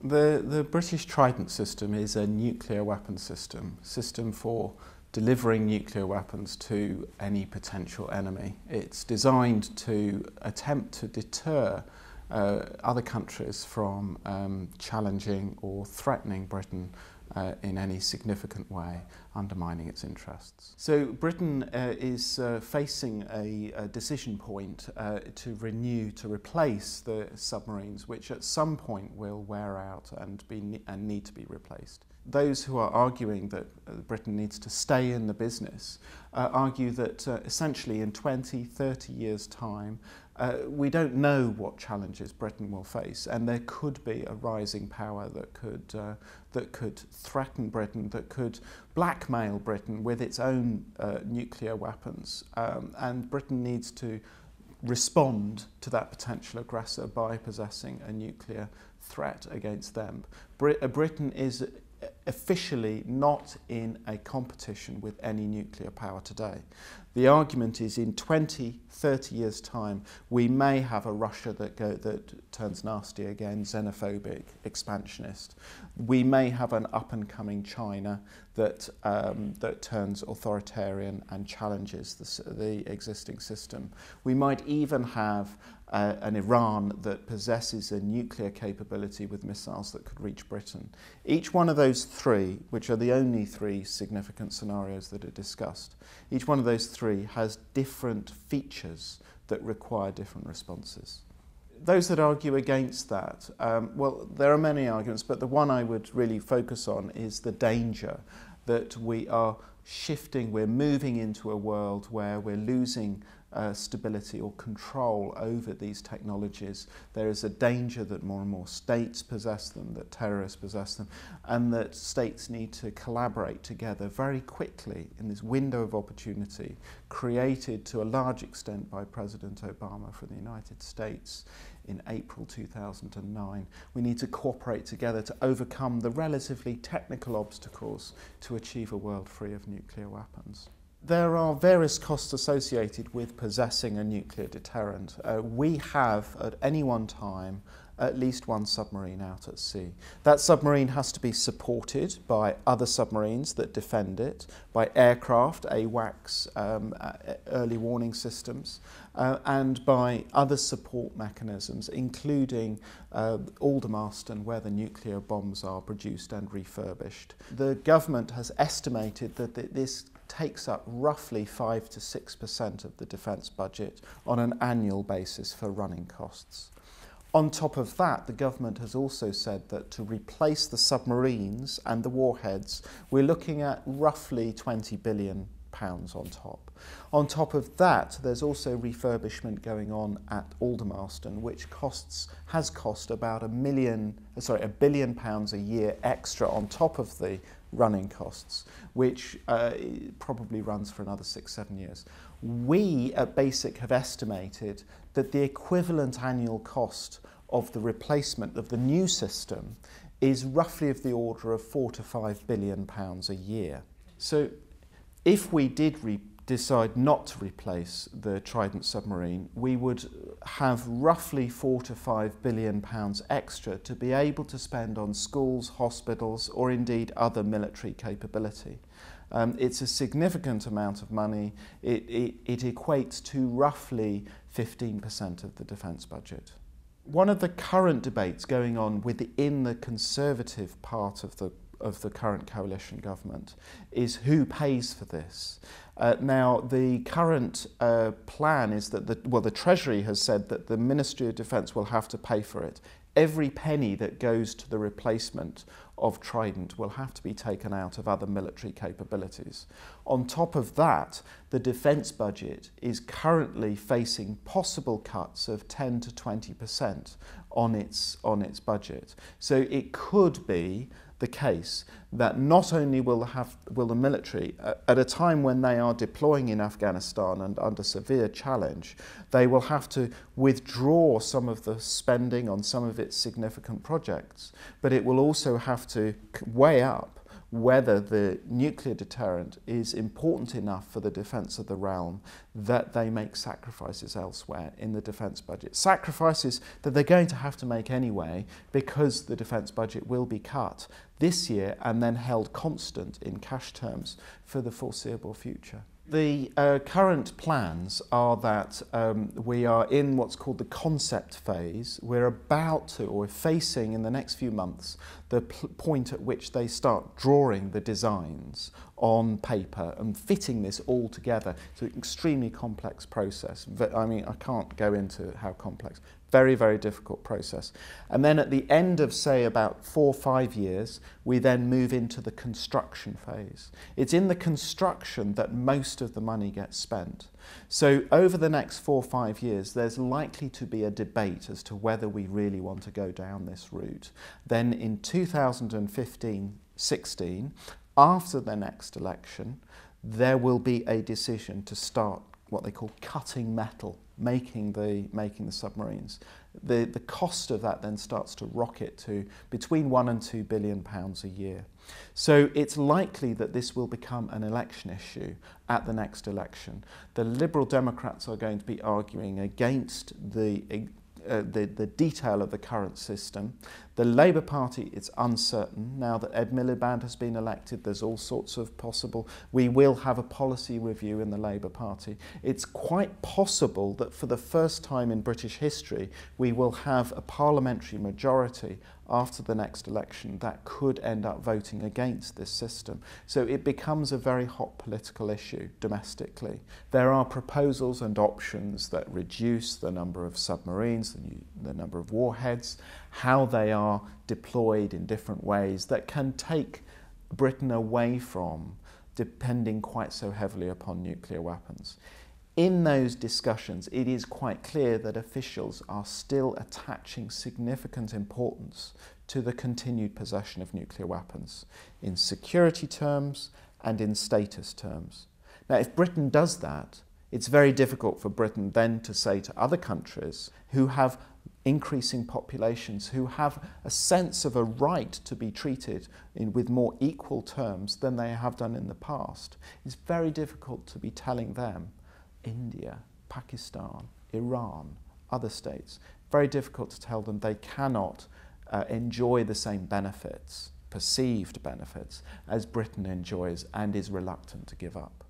The British Trident system is a nuclear weapons system for delivering nuclear weapons to any potential enemy. It's designed to attempt to deter other countries from challenging or threatening Britain in any significant way, undermining its interests. So Britain is facing a decision point to replace the submarines, which at some point will wear out and need to be replaced. Those who are arguing that Britain needs to stay in the business argue that essentially in 20, 30 years' time we don't know what challenges Britain will face, and there could be a rising power that could threaten Britain, that could blackmail Britain with its own nuclear weapons, and Britain needs to respond to that potential aggressor by possessing a nuclear threat against them. Britain is officially not in a competition with any nuclear power today. The argument is in 20, 30 years' time we may have a Russia that turns nasty again, xenophobic, expansionist. We may have an up-and-coming China that turns authoritarian and challenges the existing system. We might even have an Iran that possesses a nuclear capability with missiles that could reach Britain. Each one of those three, which are the only three significant scenarios that are discussed, each one of those three has different features that require different responses. Those that argue against that, well, there are many arguments, but the one I would really focus on is the danger that we are shifting, we're moving into a world where we're losing stability or control over these technologies. There is a danger that more and more states possess them, that terrorists possess them, and that states need to collaborate together very quickly in this window of opportunity created to a large extent by President Obama for the United States in April 2009. We need to cooperate together to overcome the relatively technical obstacles to achieve a world free of nuclear weapons. There are various costs associated with possessing a nuclear deterrent. We have, at any one time, at least one submarine out at sea. That submarine has to be supported by other submarines that defend it, by aircraft, AWACS, early warning systems, and by other support mechanisms, including Aldermaston, where the nuclear bombs are produced and refurbished. The government has estimated that this takes up roughly 5 to 6% of the defence budget on an annual basis for running costs. On top of that, the government has also said that to replace the submarines and the warheads, we're looking at roughly £20 billion on top. On top of that, there's also refurbishment going on at Aldermaston, which has cost about £1 billion a year extra on top of the running costs, which probably runs for another 6-7 years. We at BASIC have estimated that the equivalent annual cost of the replacement of the new system is roughly of the order of £4 to £5 billion a year. So if we did decide not to replace the Trident submarine, we would have roughly £4 to £5 billion extra to be able to spend on schools, hospitals, or indeed other military capability. It's a significant amount of money. It equates to roughly 15% of the defence budget. One of the current debates going on within the Conservative part of the current coalition government is who pays for this. Now, the current plan is that the Treasury has said that the Ministry of Defence will have to pay for it. Every penny that goes to the replacement of Trident will have to be taken out of other military capabilities. On top of that, the defence budget is currently facing possible cuts of 10 to 20% on its budget. So it could be the case that not only will the military, at a time when they are deploying in Afghanistan and under severe challenge, they will have to withdraw some of the spending on some of its significant projects, but it will also have to weigh up whether the nuclear deterrent is important enough for the defence of the realm that they make sacrifices elsewhere in the defence budget. Sacrifices that they're going to have to make anyway, because the defence budget will be cut this year and then held constant in cash terms for the foreseeable future. The current plans are that we are in what's called the concept phase. We're about to, or we're facing in the next few months, the point at which they start drawing the designs on paper and fitting this all together. It's an extremely complex process. I mean, I can't go into how complex. Very, very difficult process. And then at the end of, say, about 4 or 5 years, we then move into the construction phase. It's in the construction that most of the money gets spent. So over the next 4 or 5 years, there's likely to be a debate as to whether we really want to go down this route. Then in 2015-16, after the next election, there will be a decision to start what they call cutting metal, making the submarines. The cost of that then starts to rocket to between £1 and £2 billion a year. So it's likely that this will become an election issue at the next election. The Liberal Democrats are going to be arguing against the detail of the current system. The Labour Party, it's uncertain. Now that Ed Miliband has been elected, there's all sorts of possible. We will have a policy review in the Labour Party. It's quite possible that for the first time in British history, we will have a parliamentary majority after the next election that could end up voting against this system. So it becomes a very hot political issue domestically. There are proposals and options that reduce the number of submarines, the number of warheads, how they are deployed in different ways that can take Britain away from depending quite so heavily upon nuclear weapons. In those discussions, it is quite clear that officials are still attaching significant importance to the continued possession of nuclear weapons in security terms and in status terms. Now, if Britain does that, it's very difficult for Britain then to say to other countries who have increasing populations, who have a sense of a right to be treated with more equal terms than they have done in the past. It's very difficult to be telling them, India, Pakistan, Iran, other states, very difficult to tell them they cannot enjoy the same benefits, perceived benefits, as Britain enjoys and is reluctant to give up.